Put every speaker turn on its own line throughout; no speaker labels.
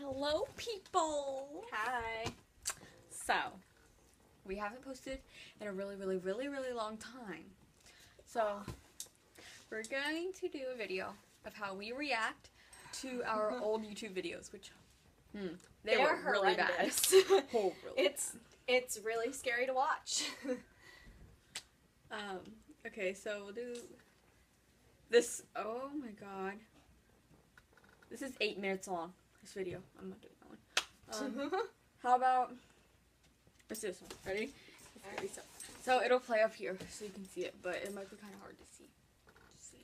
Hello, people!
Hi.
So, we haven't posted in a really long time. So, we're going to do a video of how we react to our old YouTube videos, which, they were really bad. Oh, really
It's really scary to watch.
Okay, so we'll do this. Oh my god. This is 8 minutes long, this video. I'm not doing that one. How about, let's do this one. Ready?
Alright.
So it'll play up here so you can see it, but it might be kind of hard to see. Just see.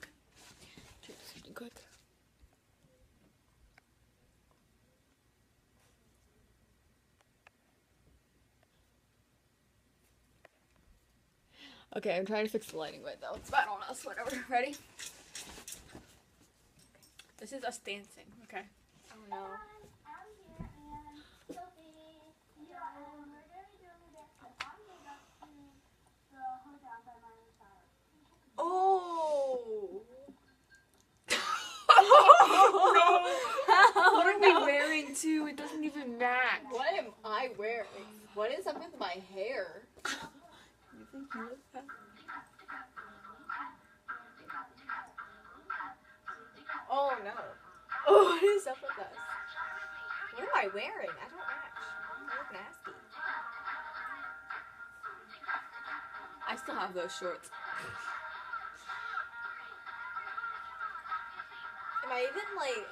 Try to do something quick. Okay, I'm trying to fix the lighting, but though it's bad on us. Whatever. Ready? This is us dancing. Okay.
Oh no. Oh!
What are we wearing too? It doesn't even match.
What am I wearing? What is up with my hair?
You think you look bad?
Oh no. Oh, what is up with us? What am I wearing? I don't match. I look nasty.
I still have those shorts.
Am I even like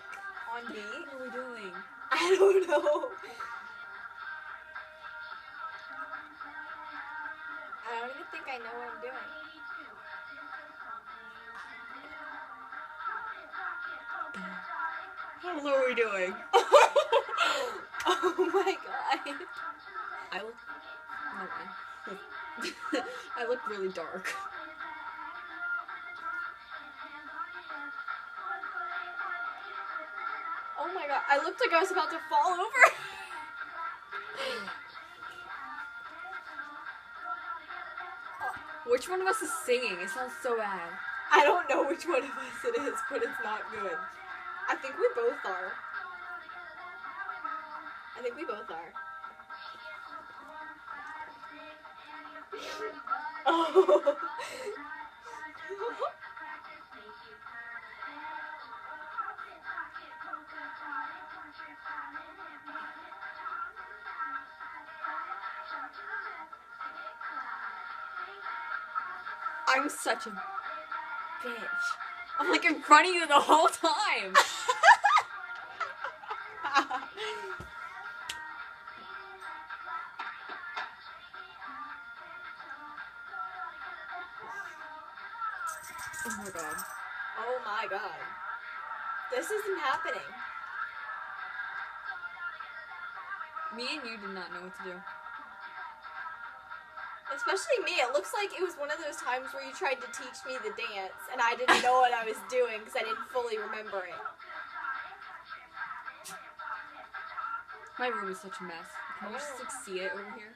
on beat?
What are we doing?
I don't know. I don't even think I know what I'm doing.
What are we doing?
Oh my god.
I look. No way. I look really dark.
Oh my god. I looked like I was about to fall over.
Which one of us is singing? It sounds so bad.
I don't know which one of us it is, but it's not good. I think we both are. I think we both are. Oh.
I'm such a bitch. I'm like in front of you the whole time. Oh my god.
Oh my god. This isn't happening.
Me and you did not know what to do.
Especially me. It looks like it was one of those times where you tried to teach me the dance and I didn't know what I was doing because I didn't fully remember it.
My room is such a mess. Can you just like see it over here?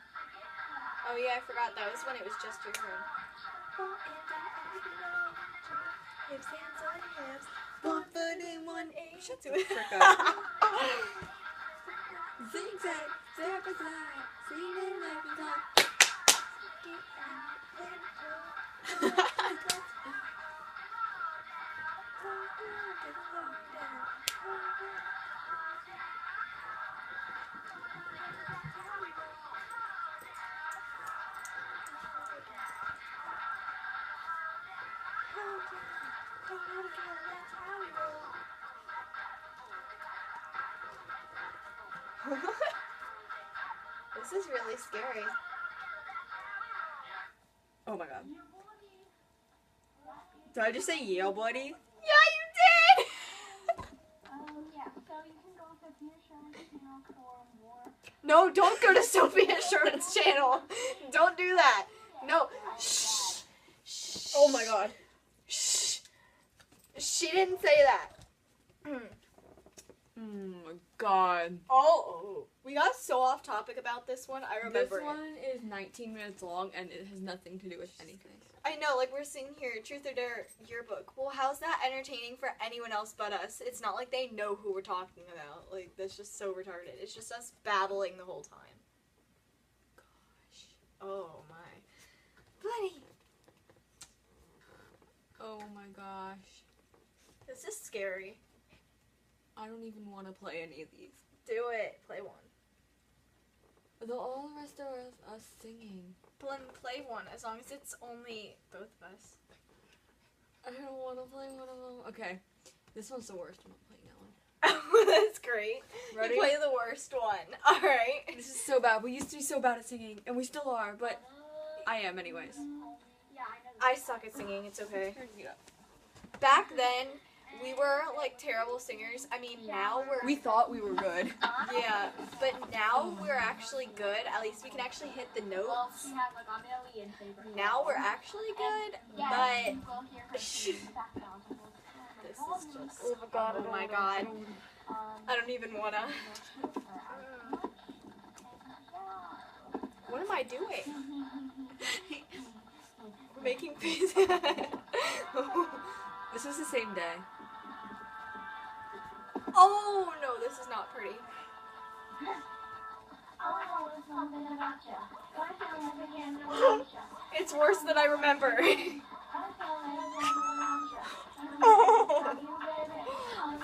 Oh yeah, I forgot. That was when it was just your room. Hips, hands on hips.
1 foot in 1 8.
Shut the frick
up. Zigzag, zag-a-zag, singing like a dog.
This is really scary.
Oh my god. Did I just say yeah, buddy?
Yeah, you did!
Yeah, so you can go to Sophia Sherman's channel for more.
No, don't go to Sophia Sherman's channel. Don't do that. No. Shh. Shh.
Oh my god.
Shh. She didn't say that.
Oh my god.
Oh, we got so off topic about this one. I remember
This one is 19 minutes long and it has nothing to do with anything.
I know, like we're sitting here, Truth or Dare yearbook. Well, how's that entertaining for anyone else but us? It's not like they know who we're talking about. Like, that's just so retarded. It's just us babbling the whole time. Gosh. Oh my. Buddy.
Oh my gosh.
This is scary.
I don't even want to play any of these.
Do it. Play one.
All the rest are us singing.
Play one, as long as it's only both of us.
I don't want to play one of them. Okay. This one's the worst. I'm not playing that one.
That's great.
Ready?
You play the worst one. Alright.
This is so bad. We used to be so bad at singing, and we still are, but I am anyways.
Yeah, I know.
I suck at singing, it's okay.
Turn it up.
Back then, we were like terrible singers. I mean, now
We thought we were good.
yeah, but now we're actually good. At least we can actually hit the
Well,
notes.
she has like a million favorites.
Now we're actually good,
Yeah,
but
you will hear her sing in the background.
this is just, oh my god. I don't even wanna. What am I doing? We're making pizza.
This was the same day.
Oh no, this is not pretty. It's worse than I remember.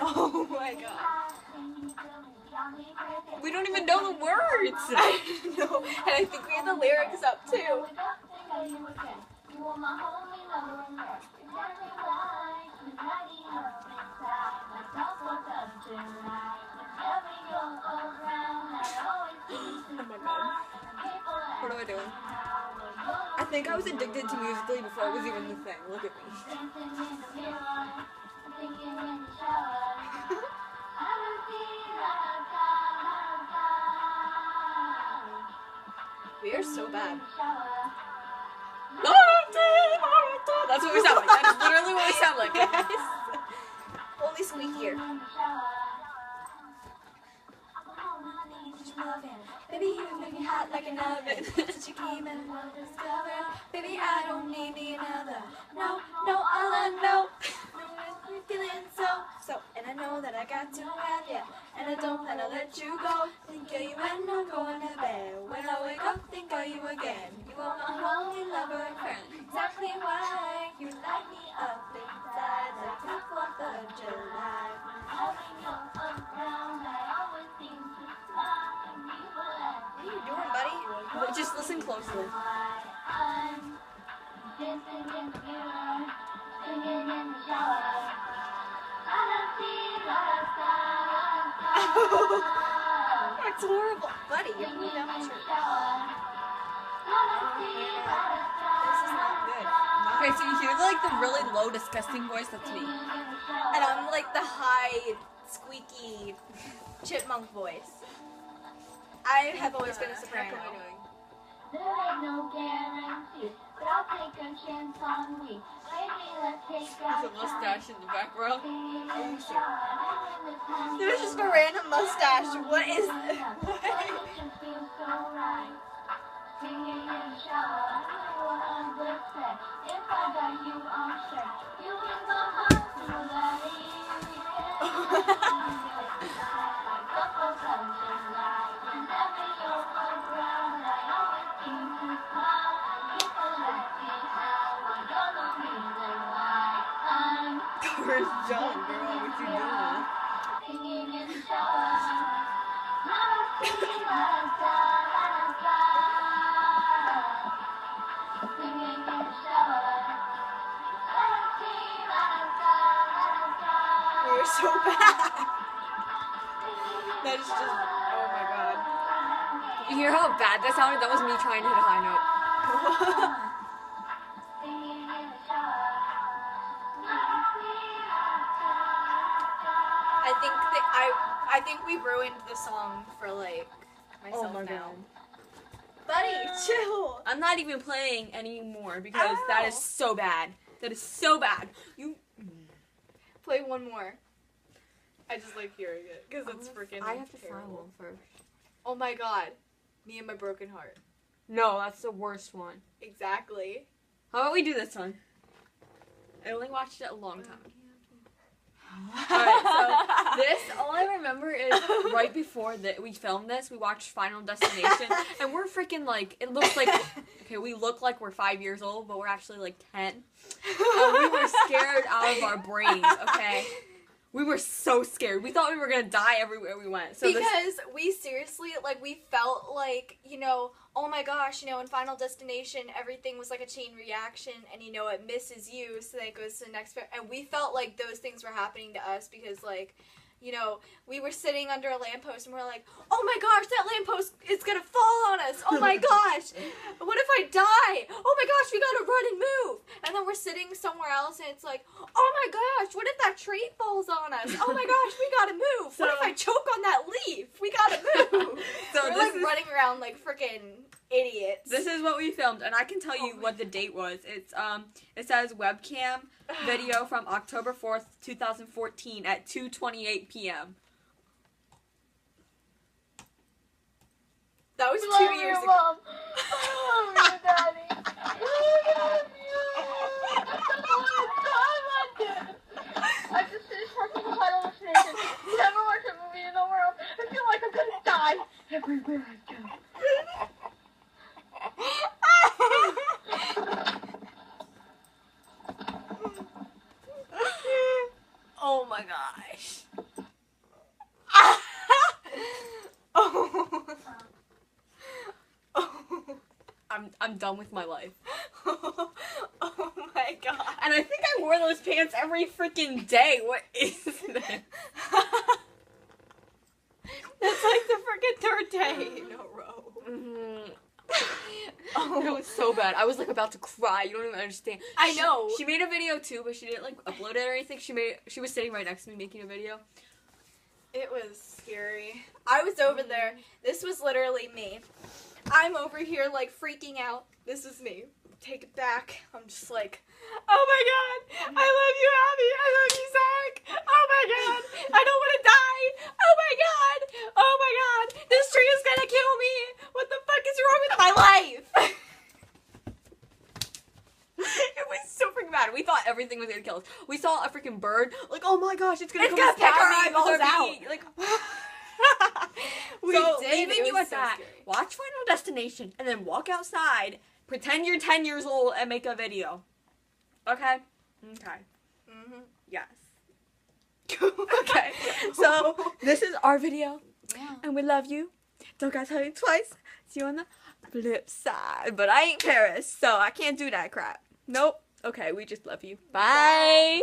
Oh my god.
We don't even know the words.
I know, and I think we have the lyrics up too.
Oh my god. What am I doing? I think I was addicted to Musical.ly before it was even the thing. Look at me.
We are so bad.
That's what we sound like. That is literally what we sound like.
Only squeakier. Baby, you make me hot like an oven. Since you came in, we'll discover. Baby, I don't need me another. No, no, all I know. I'm feeling so. And I know that I got to have you. And I don't plan to let you go. Think of you when I'm going to bed. When I wake up, think of you again. You are my only lover and friend. Exactly why you light me up inside like the 4th of July. What are you doing, buddy?
Just listen closely.
That's horrible. Buddy, you're putting down my shirt. This is not good.
Okay, so you hear like the really low, disgusting voice? That's me.
And I'm like the high, squeaky chipmunk voice. I have always been a soprano.
What am I doing?
There ain't no guarantee, but I'll take a chance on me. Baby, let's take
There's a mustache in the back row.
There's just a random mustache. What is this?
Where's John, girl? What you doing?
You're so bad. That is just, oh my god.
You hear how bad that sounded? That was me trying to hit a high note.
I think we ruined the song for like myself
Oh my
now.
God.
Buddy, chill.
I'm not even playing anymore because that is so bad. That is so bad. You.
Play one more. I just like hearing it because it's freaking
I have to find
terrible.
one first.
Oh my god. Me and my broken heart.
No, that's the worst one.
Exactly.
How about we do this one? I only watched it a long time ago. Alright, so this, all I remember is right before that we filmed this, we watched Final Destination, and we're freaking like, it looks like, okay, we look like we're 5 years old, but we're actually like 10. We were scared out of our brains, okay? We were so scared. We thought we were gonna die everywhere we went. So
because we seriously, like, we felt like, you know, oh my gosh, you know, in Final Destination, everything was like a chain reaction, and, you know, it misses you, so then it goes to the next, and we felt like those things were happening to us because, like, you know, we were sitting under a lamppost, and we're like, oh my gosh, that lamppost is gonna fall on us, oh my gosh, what if I die? Oh my gosh, we gotta run and move, and then we're sitting somewhere else, and it's like, oh my gosh, what if that tree falls on us? Oh my gosh, we gotta move. What if I choke on that leaf? We gotta move.
So
we're like running around like freaking idiots.
This is what we filmed, and I can tell you what the date was. It's it says webcam video from October 4th, 2014 at 2:28 p.m.
That was
Love
2 years
you,
ago.
Mom. I love you, Daddy. I love you. I just finished watching the Final Destination. Never watched a movie in the world. I feel like I'm gonna die everywhere I go.
Oh my gosh. Oh. Oh.
I'm done with my life.
Oh my god.
And I think I wore those pants every freaking day. What is this?
That's like the freaking third day in a row.
Mm-hmm.
Oh,
It was so bad. I was like about to cry. You don't even understand.
I know.
She made a video too, but she didn't like upload it or anything. She was sitting right next to me making a video.
It was scary. I was over there. This was literally me. I'm over here like freaking out. This is me. Take it back. I'm just like, oh my god, I love you, Abby. I love you, Zach. Oh my god, I don't want to die. Oh my god, oh my god, this tree is gonna kill me. What the fuck is wrong with my life?
It was so freaking bad. We thought everything was gonna kill us. We saw a freaking bird. Like, oh my gosh, it's gonna
It's
come
gonna
and stab
pick our
me with
eyeballs out.
beak. Like,
We
so
did.
leaving
It
you
was
at
so
that.
scary.
Watch Final Destination and then walk outside. Pretend you're 10 years old and make a video. Okay. Okay.
Mhm.
Yes. Okay. So this is our video,
Yeah.
and we love you. Don't gotta tell you twice. See you on the flip side. But I ain't Paris, so I can't do that crap. Nope. Okay, we just love you. Bye.